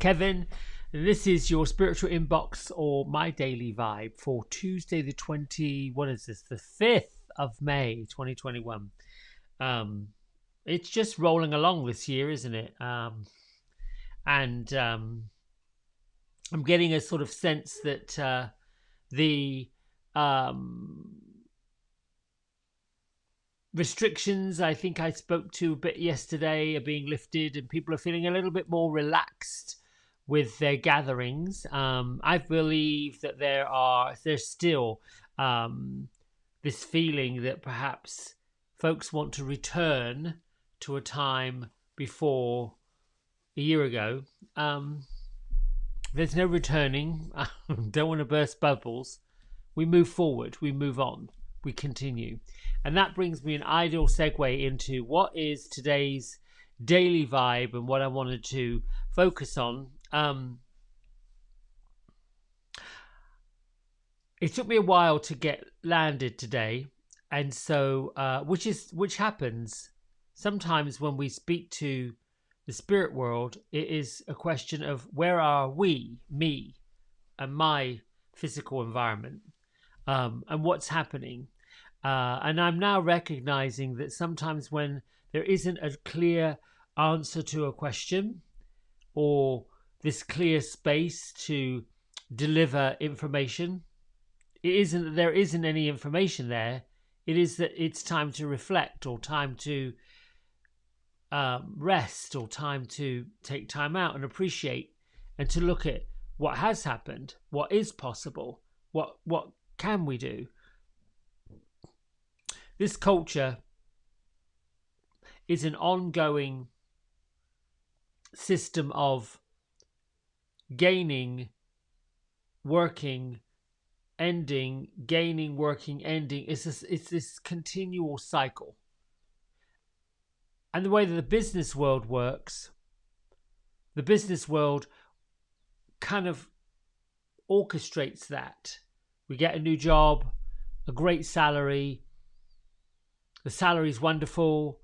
Kevin. This is your spiritual inbox or my daily vibe for Tuesday the 5th of May 2021. It's just rolling along this year, isn't it? And I'm getting a sort of sense that the restrictions I think I spoke to a bit yesterday are being lifted, and people are feeling a little bit more relaxed with their gatherings. I believe that there's still this feeling that perhaps folks want to return to a time before a year ago. There's no returning. I don't want to burst bubbles. We move forward, we move on, we continue. And that brings me an ideal segue into what is today's daily vibe and what I wanted to focus on. It took me a while to get landed today, and so which happens sometimes when we speak to the spirit world. It is a question of where are we, me, and my physical environment, and what's happening. And I'm now recognizing that sometimes when there isn't a clear answer to a question or this clear space to deliver information, it isn't that there isn't any information there. It is that it's time to reflect, or time to rest, or time to take time out and appreciate, and to look at what has happened, what is possible, what can we do. This culture is an ongoing system of gaining, working, ending, gaining, working, ending. It's this continual cycle. And the way that the business world works, the business world kind of orchestrates that. We get a new job, a great salary, the salary is wonderful,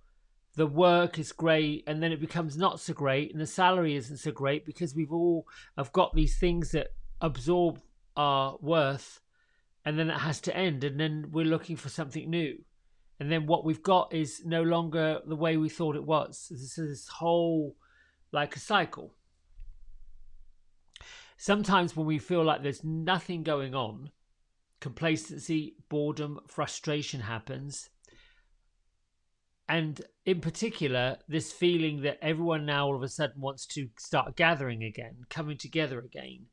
the work is great, and then it becomes not so great, and the salary isn't so great because we've all have got these things that absorb our worth, and then it has to end, and then we're looking for something new. And then what we've got is no longer the way we thought it was. This whole, like a cycle. Sometimes when we feel like there's nothing going on, complacency, boredom, frustration happens. And in particular, this feeling that everyone now all of a sudden wants to start gathering again, coming together again.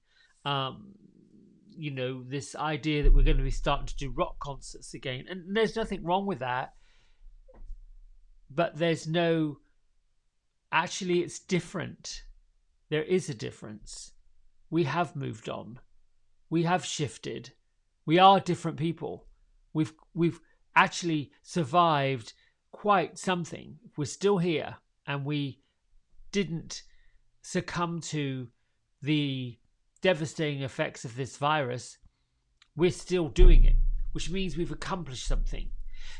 This idea that we're going to be starting to do rock concerts again. And there's nothing wrong with that. But actually it's different. There is a difference. We have moved on. We have shifted. We are different people. We've actually survived quite something. We're still here, and we didn't succumb to the devastating effects of this virus. We're still doing it, which means we've accomplished something.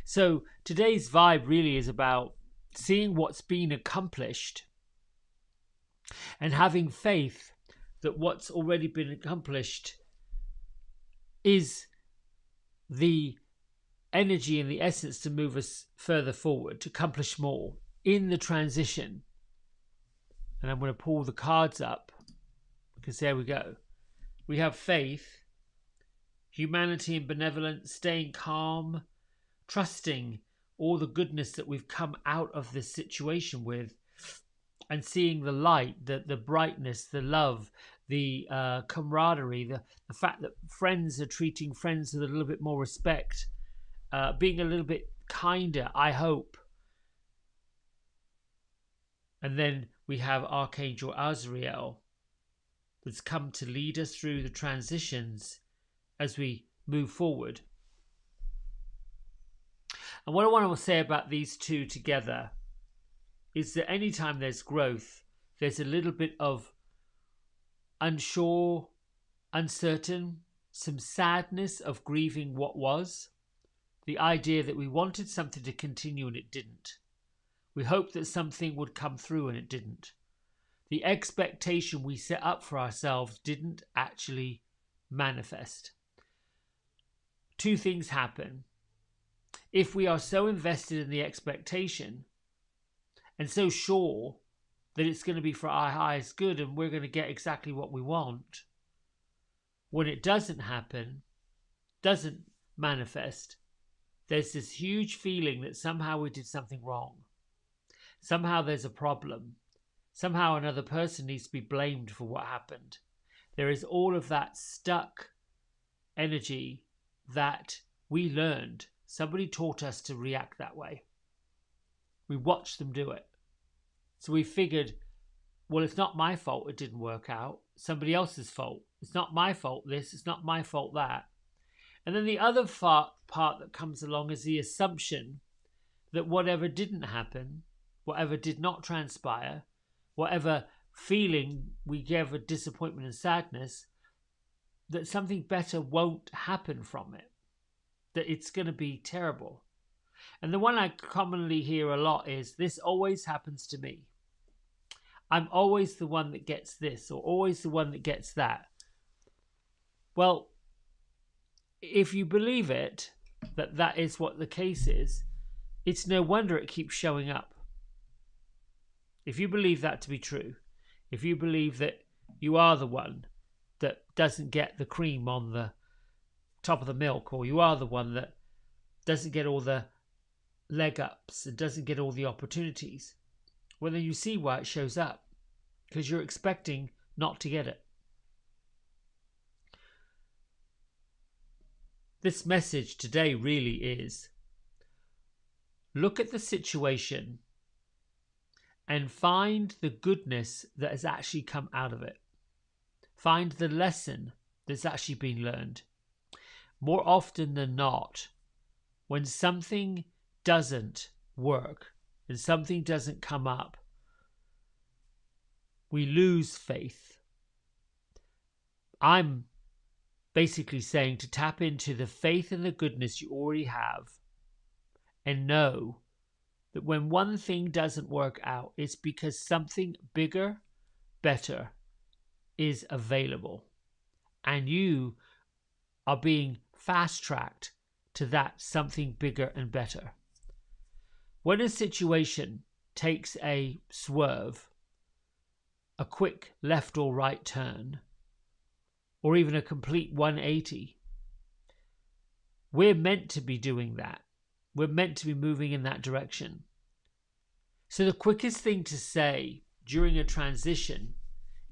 So today's vibe really is about seeing what's been accomplished and having faith that what's already been accomplished is the energy and the essence to move us further forward, to accomplish more in the transition. And I'm going to pull the cards up, because there we go. We have faith, humanity and benevolence, staying calm, trusting all the goodness that we've come out of this situation with, and seeing the light, the brightness, the love, the camaraderie, the fact that friends are treating friends with a little bit more respect, being a little bit kinder, I hope. And then we have Archangel Azrael that's come to lead us through the transitions as we move forward. And what I want to say about these two together is that anytime there's growth, there's a little bit of unsure, uncertain, some sadness of grieving what was. The idea that we wanted something to continue and it didn't. We hoped that something would come through and it didn't. the expectation we set up for ourselves didn't actually manifest. Two things happen. If we are so invested in the expectation and so sure that it's going to be for our highest good and we're going to get exactly what we want, when it doesn't happen, doesn't manifest, there's this huge feeling that somehow we did something wrong. Somehow there's a problem. Somehow another person needs to be blamed for what happened. There is all of that stuck energy that we learned. Somebody taught us to react that way. We watched them do it. So we figured, well, it's not my fault it didn't work out. Somebody else's fault. It's not my fault this. It's not my fault that. And then the other part that comes along is the assumption that whatever didn't happen, whatever did not transpire, whatever feeling we gave of disappointment and sadness, that something better won't happen from it, that it's going to be terrible. And the one I commonly hear a lot is, this always happens to me. I'm always the one that gets this, or always the one that gets that. Well, if you believe it, that that is what the case is, it's no wonder it keeps showing up. If you believe that to be true, if you believe that you are the one that doesn't get the cream on the top of the milk, or you are the one that doesn't get all the leg ups and doesn't get all the opportunities, well, then you see why it shows up, because you're expecting not to get it. This message today really is, look at the situation and find the goodness that has actually come out of it. Find the lesson that's actually been learned. More often than not, when something doesn't work and something doesn't come up, we lose faith. I'm basically saying to tap into the faith and the goodness you already have, and know that when one thing doesn't work out, it's because something bigger, better is available, and you are being fast-tracked to that something bigger and better. When a situation takes a swerve, a quick left or right turn, or even a complete 180, we're meant to be doing that. We're meant to be moving in that direction. So the quickest thing to say during a transition,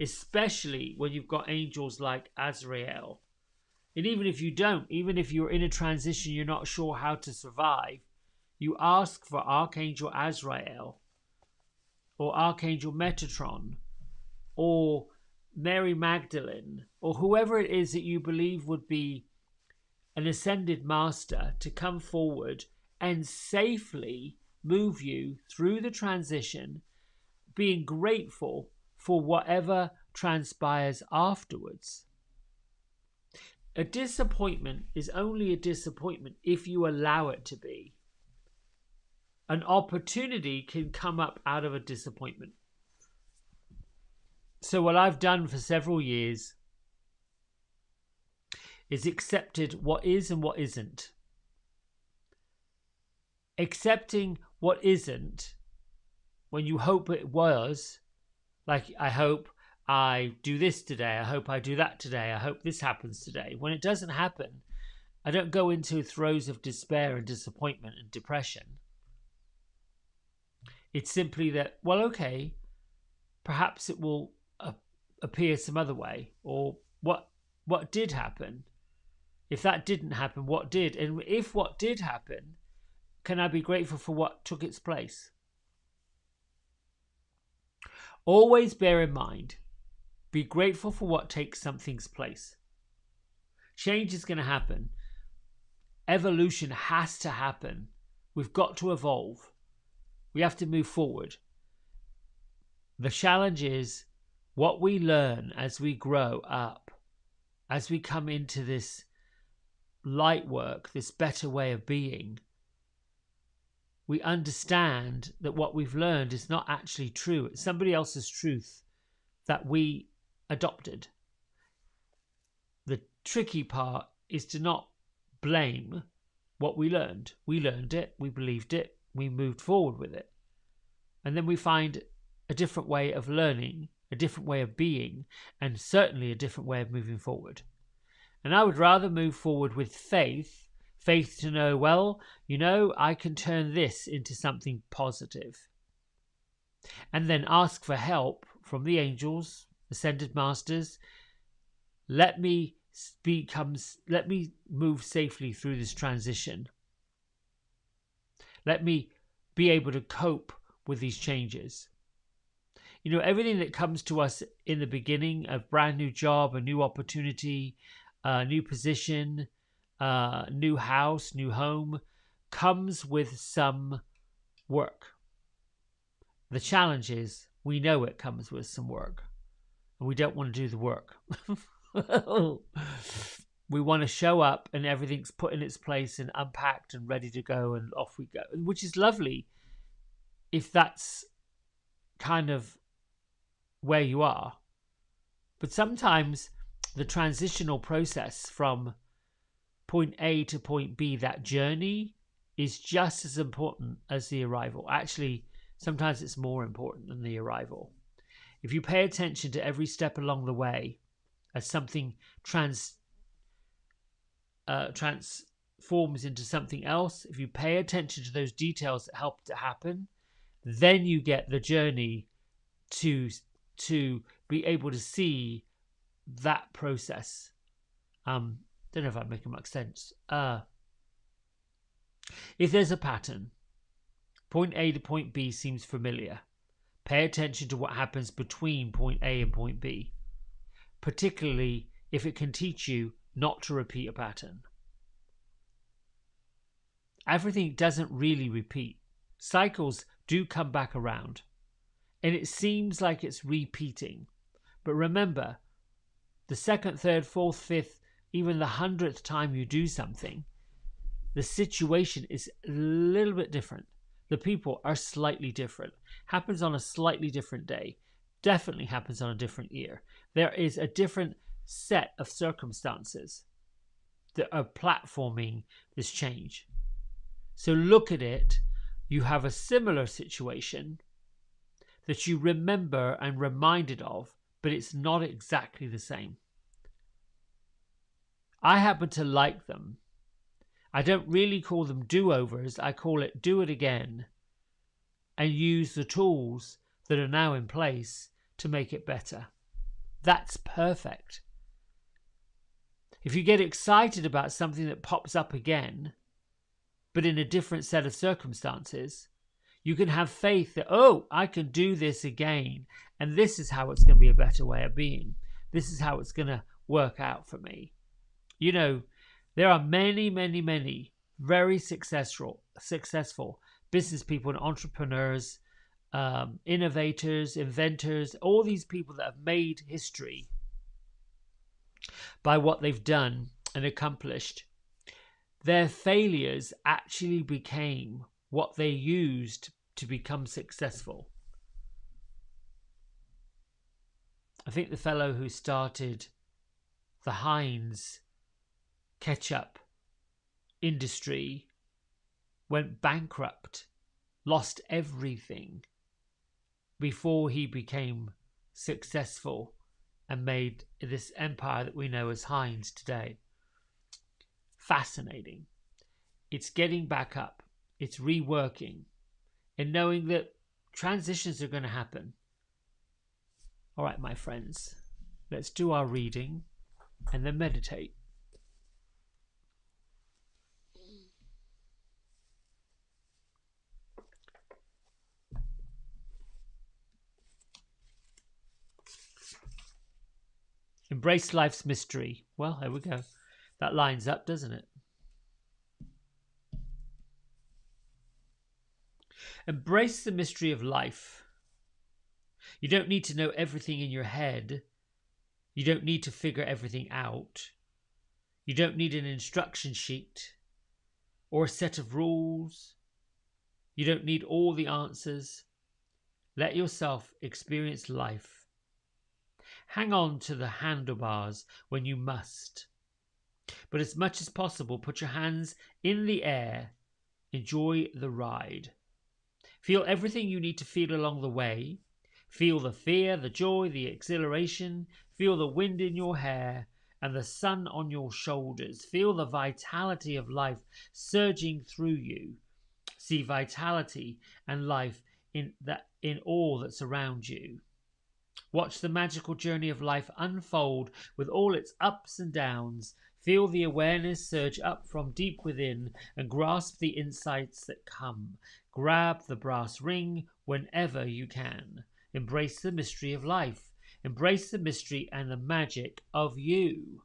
especially when you've got angels like Azrael, and even if you don't, even if you're in a transition, you're not sure how to survive, you ask for Archangel Azrael or Archangel Metatron or Mary Magdalene or whoever it is that you believe would be an ascended master to come forward and safely move you through the transition, being grateful for whatever transpires afterwards. A disappointment is only a disappointment if you allow it to be. An opportunity can come up out of a disappointment. So what I've done for several years is accepted what is and what isn't. Accepting what isn't, when you hope it was, like I hope I do this today, I hope I do that today, I hope this happens today. When it doesn't happen, I don't go into throes of despair and disappointment and depression. It's simply that, well, okay, perhaps it will appear some other way, or what did happen? If that didn't happen, what did? And if what did happen, can I be grateful for what took its place? Always bear in mind, be grateful for what takes something's place. Change is going to happen. Evolution has to happen. We've got to evolve. We have to move forward. The challenge is what we learn as we grow up, as we come into this light work, this better way of being. We understand that what we've learned is not actually true. It's somebody else's truth that we adopted. The tricky part is to not blame what we learned. We learned it, we believed it, we moved forward with it. And then we find a different way of learning, a different way of being, and certainly a different way of moving forward. And I would rather move forward with faith to know, well, I can turn this into something positive. And then ask for help from the angels, ascended masters. Let me move safely through this transition. Let me be able to cope with these changes. Everything that comes to us in the beginning, a brand new job, a new opportunity, a new position, new house, new home, comes with some work. The challenge is we know it comes with some work, and we don't want to do the work. We want to show up and everything's put in its place and unpacked and ready to go, and off we go, which is lovely if that's kind of where you are. But sometimes the transitional process from point A to point B, that journey, is just as important as the arrival. Actually, sometimes it's more important than the arrival. If you pay attention to every step along the way as something transforms into something else, if you pay attention to those details that help to happen, then you get the journey to be able to see that process. Don't know if I'm making much sense. If there's a pattern, point A to point B seems familiar. Pay attention to what happens between point A and point B, particularly if it can teach you not to repeat a pattern. Everything doesn't really repeat. Cycles do come back around, and it seems like it's repeating. But remember, the second, third, fourth, fifth, even the 100th time you do something, the situation is a little bit different. The people are slightly different. Happens on a slightly different day. Definitely happens on a different year. There is a different set of circumstances that are platforming this change. So look at it. You have a similar situation that you remember and reminded of, but it's not exactly the same. I happen to like them. I don't really call them do-overs. I call it do it again and use the tools that are now in place to make it better. That's perfect. If you get excited about something that pops up again, but in a different set of circumstances, you can have faith that, oh, I can do this again, and this is how it's going to be a better way of being. This is how it's going to work out for me. There are many, many, many very successful business people and entrepreneurs, innovators, inventors, all these people that have made history by what they've done and accomplished. Their failures actually became what they used to become successful. I think the fellow who started the Heinz ketchup industry went bankrupt, lost everything before he became successful and made this empire that we know as Heinz today. Fascinating. It's getting back up. It's reworking and knowing that transitions are going to happen. All right, my friends, let's do our reading and then meditate. Embrace life's mystery. Well, there we go. That lines up, doesn't it? Embrace the mystery of life. You don't need to know everything in your head. You don't need to figure everything out. You don't need an instruction sheet or a set of rules. You don't need all the answers. Let yourself experience life Hang on to the handlebars when you must. But as much as possible, put your hands in the air. Enjoy the ride. Feel everything you need to feel along the way. Feel the fear, the joy, the exhilaration. Feel the wind in your hair and the sun on your shoulders. Feel the vitality of life surging through you. See vitality and life in all that's around you. Watch the magical journey of life unfold with all its ups and downs. Feel the awareness surge up from deep within and grasp the insights that come. Grab the brass ring whenever you can. Embrace the mystery of life. Embrace the mystery and the magic of you.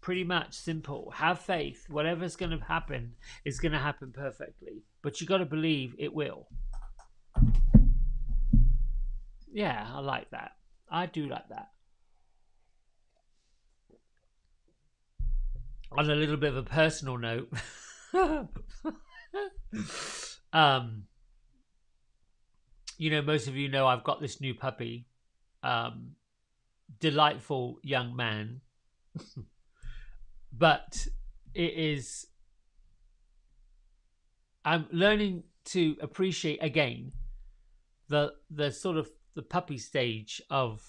Pretty much simple. Have faith. Whatever's going to happen is going to happen perfectly. But you got to believe it will. Yeah, I like that. I do like that. On a little bit of a personal note, most of you know I've got this new puppy, delightful young man, but I'm learning to appreciate again the sort of the puppy stage of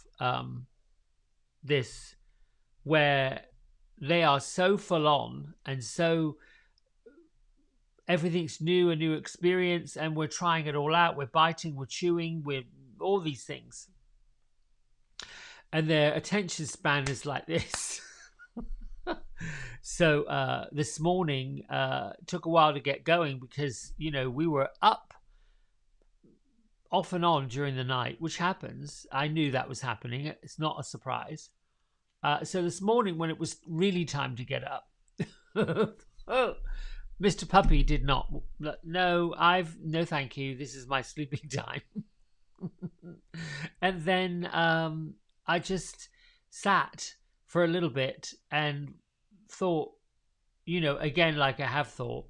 this, where they are so full on and so everything's new, a new experience, and we're trying it all out. We're biting, we're chewing, we're all these things, and their attention span is like this. So this morning took a while to get going because we were up off and on during the night, which happens. I knew that was happening. It's not a surprise. So this morning, when it was really time to get up, Mr. Puppy did not. No, no, thank you. This is my sleeping time. And then I just sat for a little bit and thought, again, like I have thought,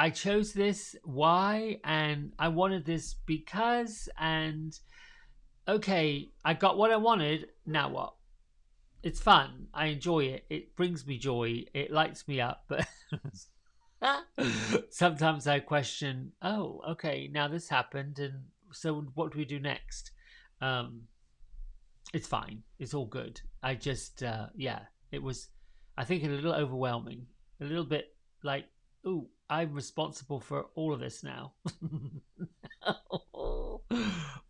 I chose this. Why? And I wanted this because, and okay, I got what I wanted. Now what? It's fun. I enjoy it. It brings me joy. It lights me up. But sometimes I question, oh, okay, now this happened. And so what do we do next? It's fine. It's all good. I just, it was, I think, a little overwhelming. A little bit like, ooh, I'm responsible for all of this now.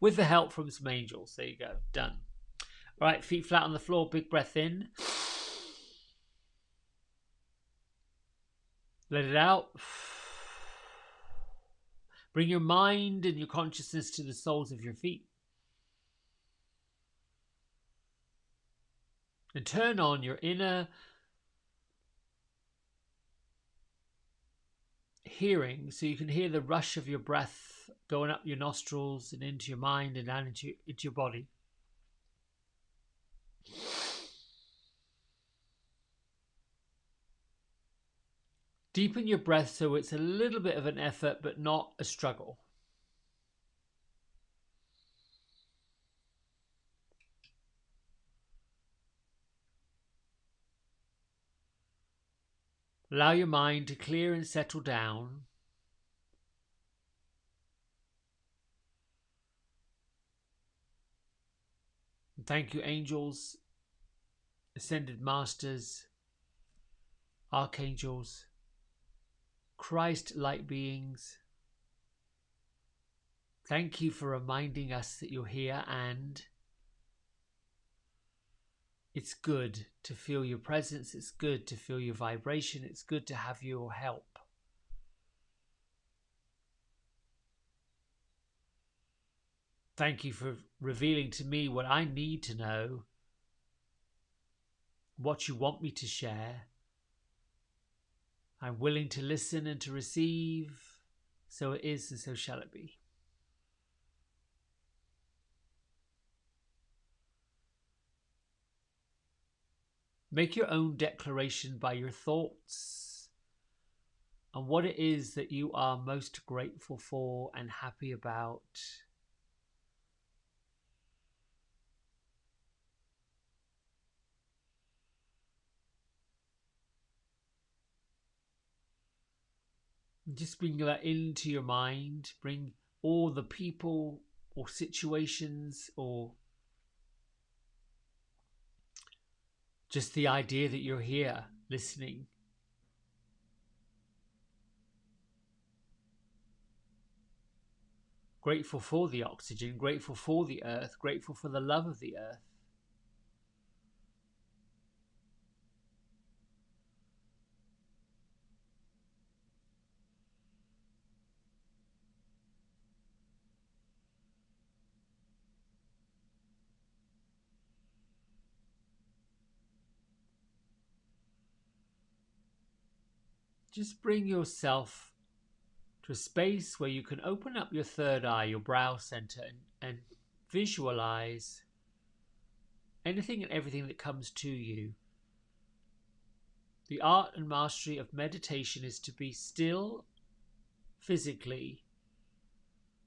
With the help from some angels. There you go. Done. All right, feet flat on the floor, big breath in. Let it out. Bring your mind and your consciousness to the soles of your feet. And turn on your inner hearing so you can hear the rush of your breath going up your nostrils and into your mind and down into your body. Deepen your breath so it's a little bit of an effort but not a struggle. Allow your mind to clear and settle down. And thank you, angels, ascended masters, archangels, Christ-like beings. Thank you for reminding us that you're here, and it's good to feel your presence. It's good to feel your vibration. It's good to have your help. Thank you for revealing to me what I need to know, what you want me to share. I'm willing to listen and to receive. So it is, and so shall it be. Make your own declaration by your thoughts on what it is that you are most grateful for and happy about. Just bring that into your mind. Bring all the people or situations or just the idea that you're here listening. Grateful for the oxygen, grateful for the earth, grateful for the love of the earth. Just bring yourself to a space where you can open up your third eye, your brow center, and visualize anything and everything that comes to you. The art and mastery of meditation is to be still physically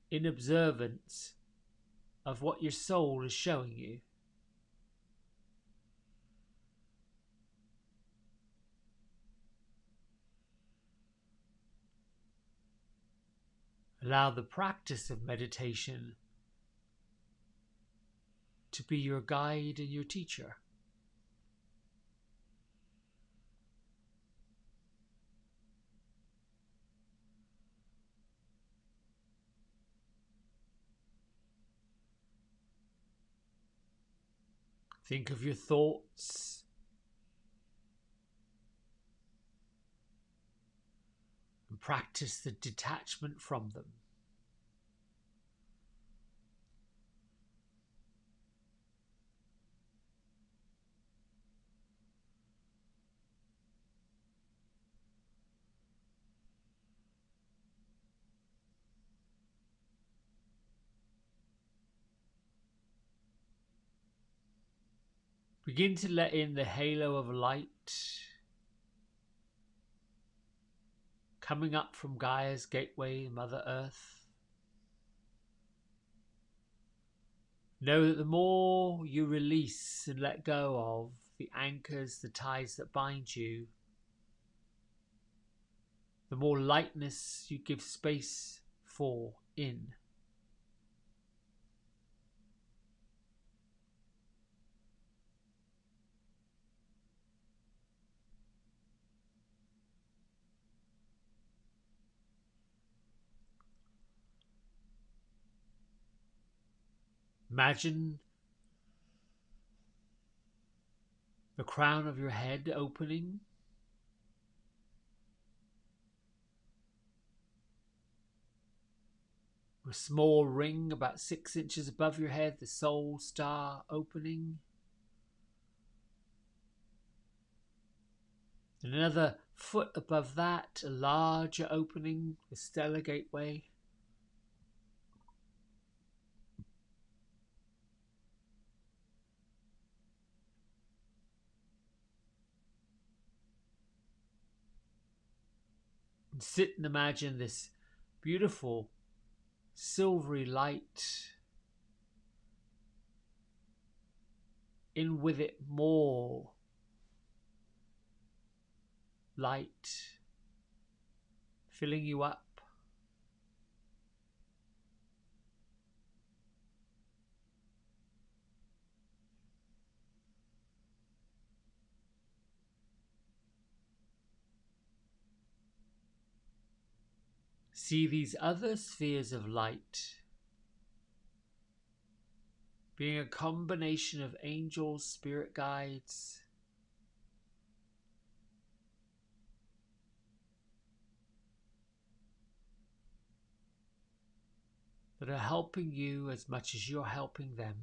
in observance of what your soul is showing you. Allow the practice of meditation to be your guide and your teacher. Think of your thoughts and practice the detachment from them. Begin to let in the halo of light coming up from Gaia's gateway, Mother Earth. Know that the more you release and let go of the anchors, the ties that bind you, the more lightness you give space for in. Imagine the crown of your head opening. A small ring about 6 inches above your head, the soul star opening. And another foot above that, a larger opening, the stellar gateway. And sit and imagine this beautiful silvery light. In with it more light, filling you up. See these other spheres of light being a combination of angels, spirit guides, that are helping you as much as you're helping them.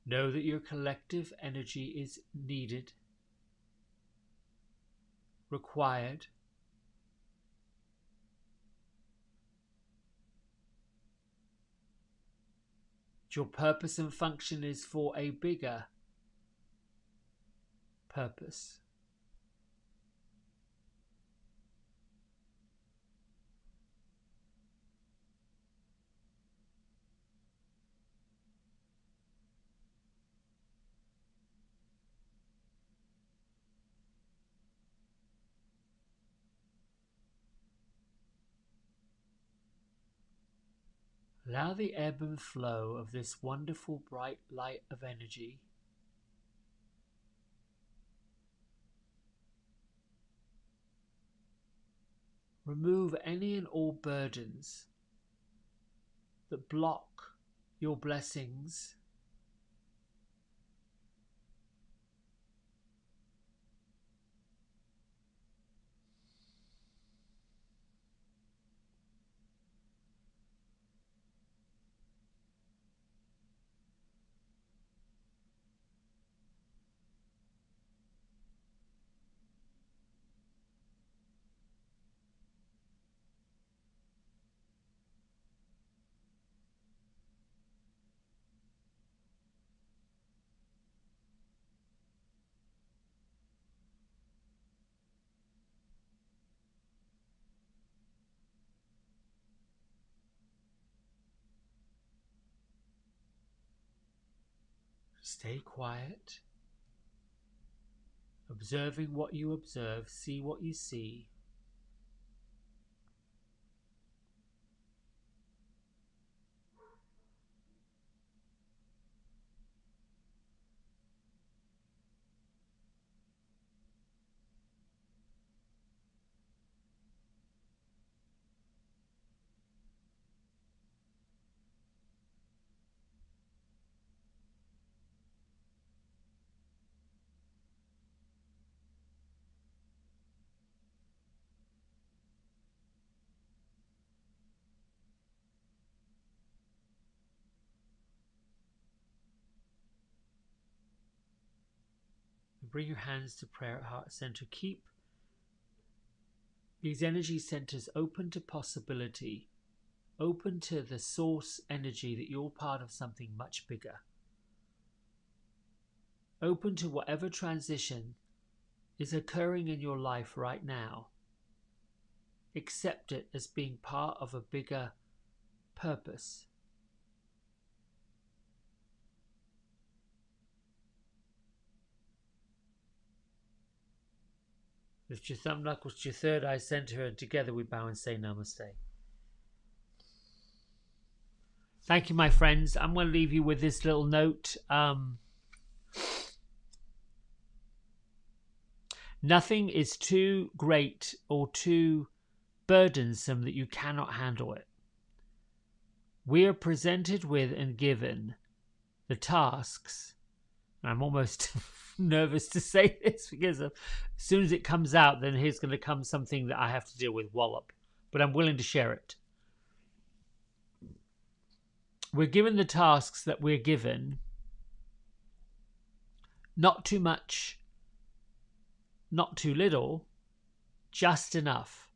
Know that your collective energy is needed, required. Your purpose and function is for a bigger purpose. Allow the ebb and flow of this wonderful bright light of energy remove any and all burdens that block your blessings, stay quiet, observing what you observe, see what you see. Bring your hands to prayer at heart center. Keep these energy centers open to possibility, open to the source energy that you're part of something much bigger. Open to whatever transition is occurring in your life right now. Accept it as being part of a bigger purpose. Lift your thumb knuckles to your third eye center, and together we bow and say namaste. Thank you, my friends. I'm going to leave you with this little note. Nothing is too great or too burdensome that you cannot handle it. We are presented with and given the tasks. I'm almost nervous to say this because as soon as it comes out, then here's going to come something that I have to deal with, wallop. But I'm willing to share it. We're given the tasks that we're given. Not too much, not too little, just enough.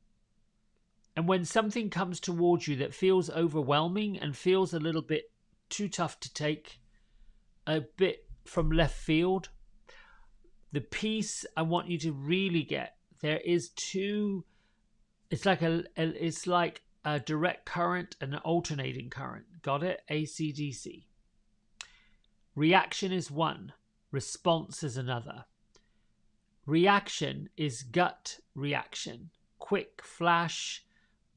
And when something comes towards you that feels overwhelming and feels a little bit too tough to take, a bit from left field, the piece I want you to really get, there is two, it's like a direct current and an alternating current. Got it? AC/DC. Reaction is one, response is another. Reaction is gut reaction, quick flash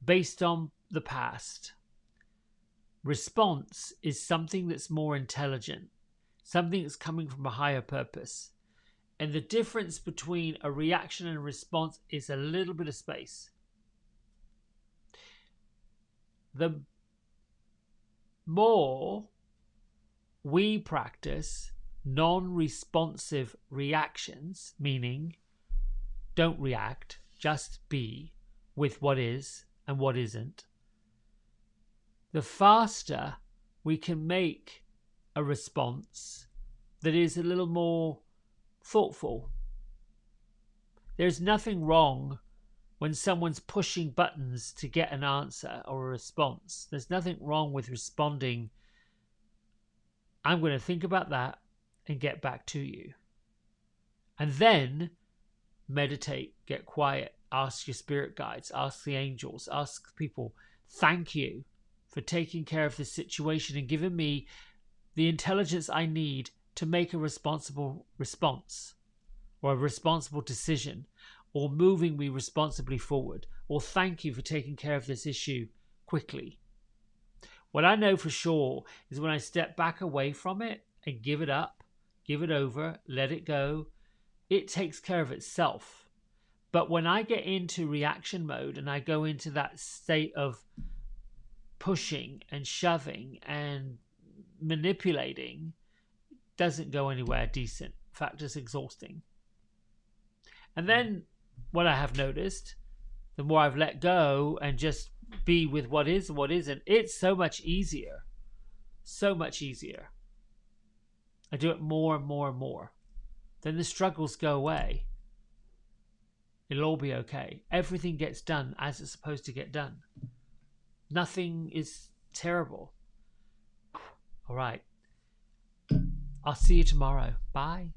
based on the past. Response is something that's more intelligent, something that's coming from a higher purpose. And the difference between a reaction and a response is a little bit of space. The more we practice non-responsive reactions, meaning don't react, just be with what is and what isn't, the faster we can make a response that is a little more thoughtful. There's nothing wrong when someone's pushing buttons to get an answer or a response. There's nothing wrong with responding, I'm going to think about that and get back to you. And then meditate, get quiet, ask your spirit guides, ask the angels, ask people, thank you for taking care of this situation and giving me the intelligence I need to make a responsible response or a responsible decision or moving me responsibly forward, or thank you for taking care of this issue quickly. What I know for sure is when I step back away from it and give it up, give it over, let it go, it takes care of itself. But when I get into reaction mode and I go into that state of pushing and shoving and manipulating, it doesn't go anywhere decent. In fact, it's exhausting. And then what I have noticed, the more I've let go and just be with what is and what isn't, it's so much easier. So much easier. I do it more and more and more. Then the struggles go away. It'll all be okay. Everything gets done as it's supposed to get done. Nothing is terrible. All right. I'll see you tomorrow. Bye.